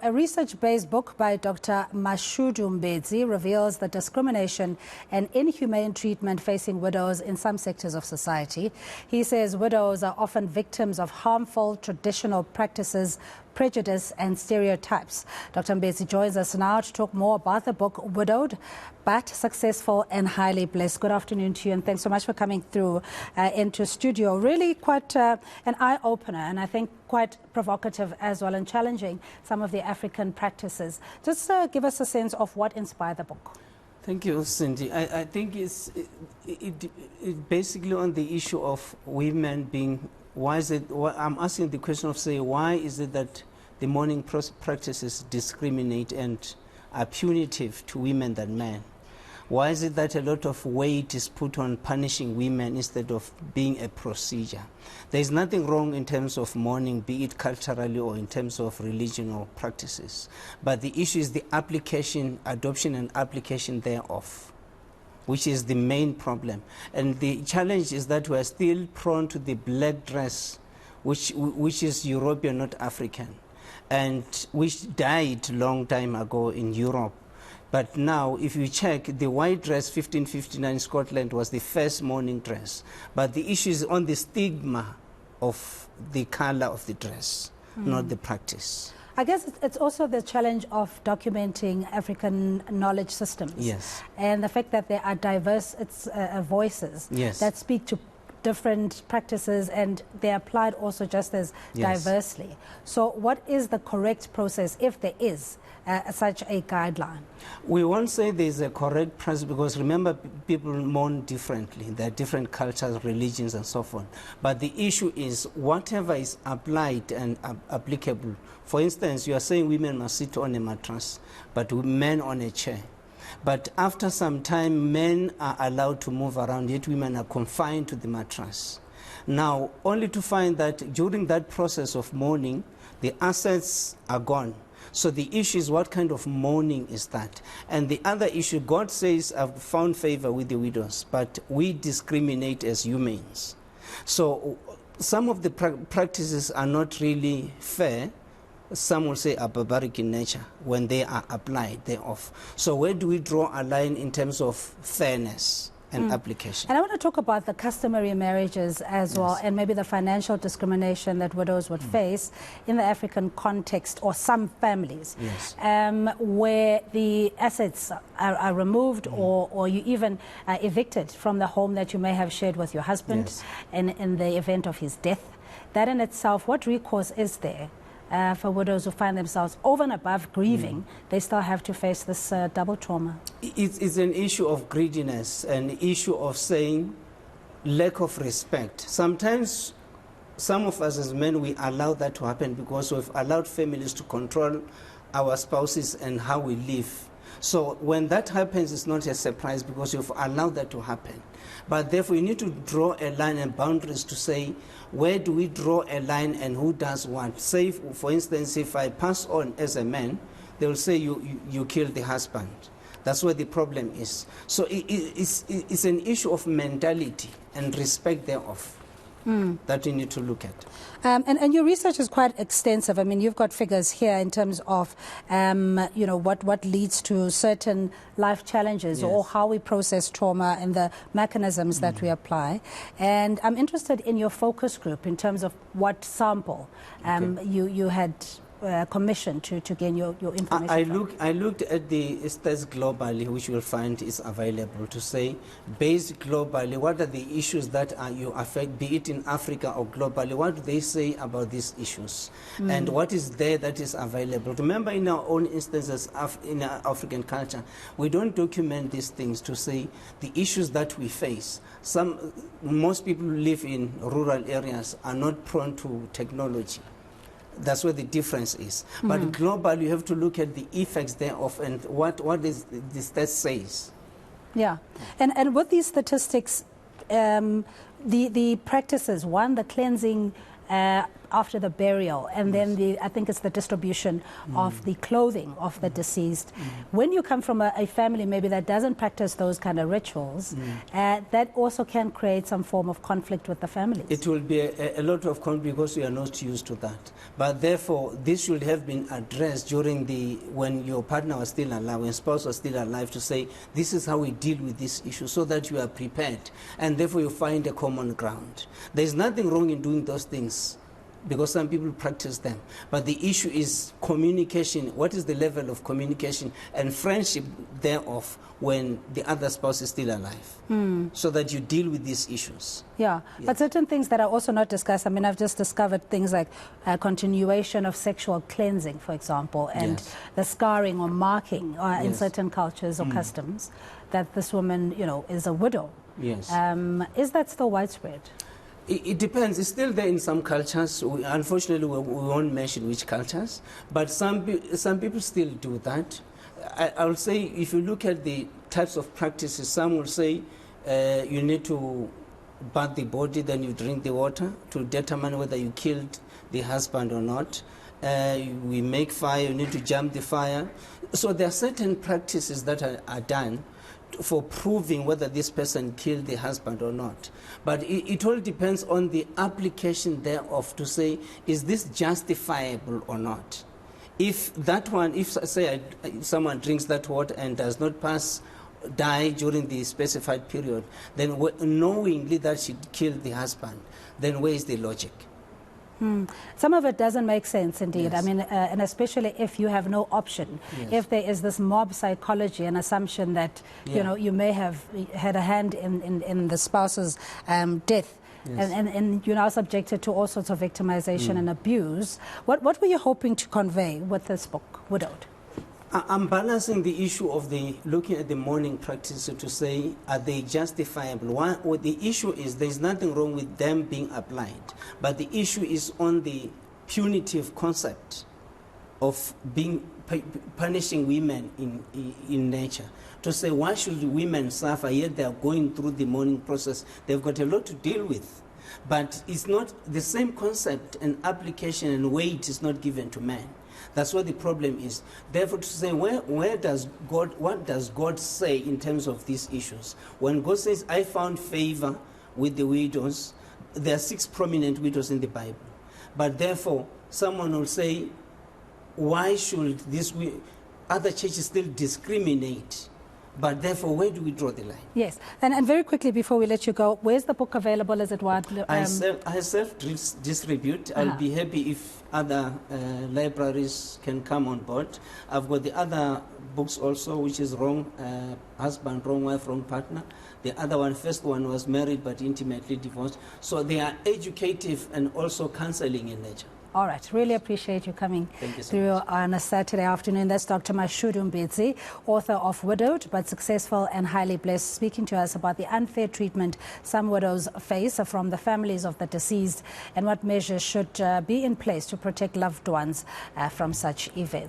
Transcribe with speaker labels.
Speaker 1: A research-based book by Dr Mashudu Mbedzi reveals the discrimination and inhumane treatment facing widows in some sectors of society. He says widows are often victims of harmful traditional practices, prejudice and stereotypes. Dr Mbedzi joins us now to talk more about the book, Widowed but Successful and Highly Blessed. Good afternoon to you, and thanks so much for coming through into studio. Really quite an eye-opener, and I think quite provocative as well, and challenging some of the African practices. Just give us a sense of what inspired the book.
Speaker 2: Thank you, Cindy. I think it's basically on the issue of women being, why is it, I'm asking the question of, say, why is it that the mourning practices discriminate and are punitive to women than men? Why is it that a lot of weight is put on punishing women instead of being a procedure? There is nothing wrong in terms of mourning, be it culturally or in terms of religion or practices. But the issue is the application, adoption and application thereof, which is the main problem. And the challenge is that we are still prone to the black dress, which is European, not African, and which died long time ago in Europe. But now, if you check, the white dress 1559 in Scotland was the first mourning dress. But the issue is on the stigma of the color of the dress, not the practice.
Speaker 1: I guess it's also the challenge of documenting African knowledge systems.
Speaker 2: Yes.
Speaker 1: And the fact that there are diverse voices that speak to different practices, and they're applied also just as diversely. So what is the correct process, if there is such a guideline?
Speaker 2: We won't say there's a correct process, because remember, people mourn differently. There are different cultures, religions, and so forth. But the issue is whatever is applied and applicable. For instance, you are saying women must sit on a mattress, but men on a chair. But after some time, men are allowed to move around, yet women are confined to the mattress. Now, only to find that during that process of mourning, the assets are gone. So the issue is, what kind of mourning is that? And the other issue, God says, I've found favor with the widows, but we discriminate as humans. So some of the practices are not really fair. Some will say are barbaric in nature when they are applied thereof. So where do we draw a line in terms of fairness and application?
Speaker 1: And I want to talk about the customary marriages as well, and maybe the financial discrimination that widows would face in the African context, or some families, where the assets are removed, or you even evicted from the home that you may have shared with your husband in the event of his death. That in itself, what recourse is there for widows who find themselves over and above grieving? They still have to face this double trauma?
Speaker 2: It's an issue of greediness, an issue of saying lack of respect. Sometimes some of us as men, we allow that to happen because we've allowed families to control our spouses and how we live. So when that happens, it's not a surprise because you've allowed that to happen. But therefore, you need to draw a line and boundaries to say, where do we draw a line and who does what? Say, for instance, if I pass on as a man, they will say you killed the husband. That's where the problem is. So it's an issue of mentality and respect thereof that you need to look at.
Speaker 1: And your research is quite extensive. I mean, you've got figures here in terms of, what leads to certain life challenges, or how we process trauma and the mechanisms that we apply. And I'm interested in your focus group in terms of what sample you had commissioned to gain your information.
Speaker 2: I looked at the stats globally, which you will find is available, to say, based globally, what are the issues that you affect, be it in Africa or globally, what do they say about these issues? And what is there that is available? Remember, in our own instances, in our African culture, we don't document these things to say the issues that we face. Most people who live in rural areas are not prone to technology. That's where the difference is. But globally, you have to look at the effects thereof and what is the stat says.
Speaker 1: Yeah, and with these statistics, the practices, one, the cleansing after the burial, and then I think it's the distribution of the clothing of the deceased. When you come from a family maybe that doesn't practice those kind of rituals, that also can create some form of conflict with the families.
Speaker 2: It will be a lot of conflict because we are not used to that. But therefore, this should have been addressed during when your partner was still alive, when spouse was still alive, to say, this is how we deal with this issue, so that you are prepared, and therefore you find a common ground. There's nothing wrong in doing those things, because some people practice them. But the issue is communication. What is the level of communication and friendship thereof when the other spouse is still alive, so that you deal with these issues?
Speaker 1: Yeah, yes. But certain things that are also not discussed. I mean, I've just discovered things like continuation of sexual cleansing, for example, and the scarring or marking in certain cultures or customs that this woman, is a widow.
Speaker 2: Yes.
Speaker 1: Is that still widespread?
Speaker 2: It depends. It's still there in some cultures. Unfortunately, we won't mention which cultures, but some people still do that. I will say, if you look at the types of practices, some will say you need to bath the body, then you drink the water to determine whether you killed the husband or not. We make fire, you need to jump the fire. So there are certain practices that are done for proving whether this person killed the husband or not. But it all depends on the application thereof to say, is this justifiable or not? If that one, if someone drinks that water and does not die during the specified period, then knowingly that she killed the husband, then where is the logic?
Speaker 1: Some of it doesn't make sense, indeed. I mean, and especially if you have no option, if there is this mob psychology and assumption that you may have had a hand in the spouse's death, and you're now subjected to all sorts of victimization and abuse. What were you hoping to convey with this book, Widowed?
Speaker 2: I'm balancing the issue of looking at the mourning practices to say, are they justifiable? What the issue is, there's nothing wrong with them being applied, but the issue is on the punitive concept of punishing women in nature. To say, why should women suffer, yet they are going through the mourning process? They've got a lot to deal with. But it's not the same concept and application and weight is not given to men. That's what the problem is. Therefore, to say, what does God say in terms of these issues? When God says, I found favor with the widows, there are 6 prominent widows in the Bible. But therefore, someone will say, why should other churches still discriminate? But therefore, where do we draw the line?
Speaker 1: Yes. And very quickly, before we let you go, where's the book available? Is it what?
Speaker 2: I self-distribute. I'll be happy if other libraries can come on board. I've got the other books also, which is Wrong Husband, Wrong Wife, Wrong Partner. The other one, first one was Married but Intimately Divorced. So they are educative and also counseling in nature.
Speaker 1: All right. Really appreciate you coming through on a Saturday afternoon. That's Dr Mashudu Mbedzi, author of Widowed but Successful and Highly Blessed, speaking to us about the unfair treatment some widows face from the families of the deceased and what measures should be in place to protect loved ones from such events.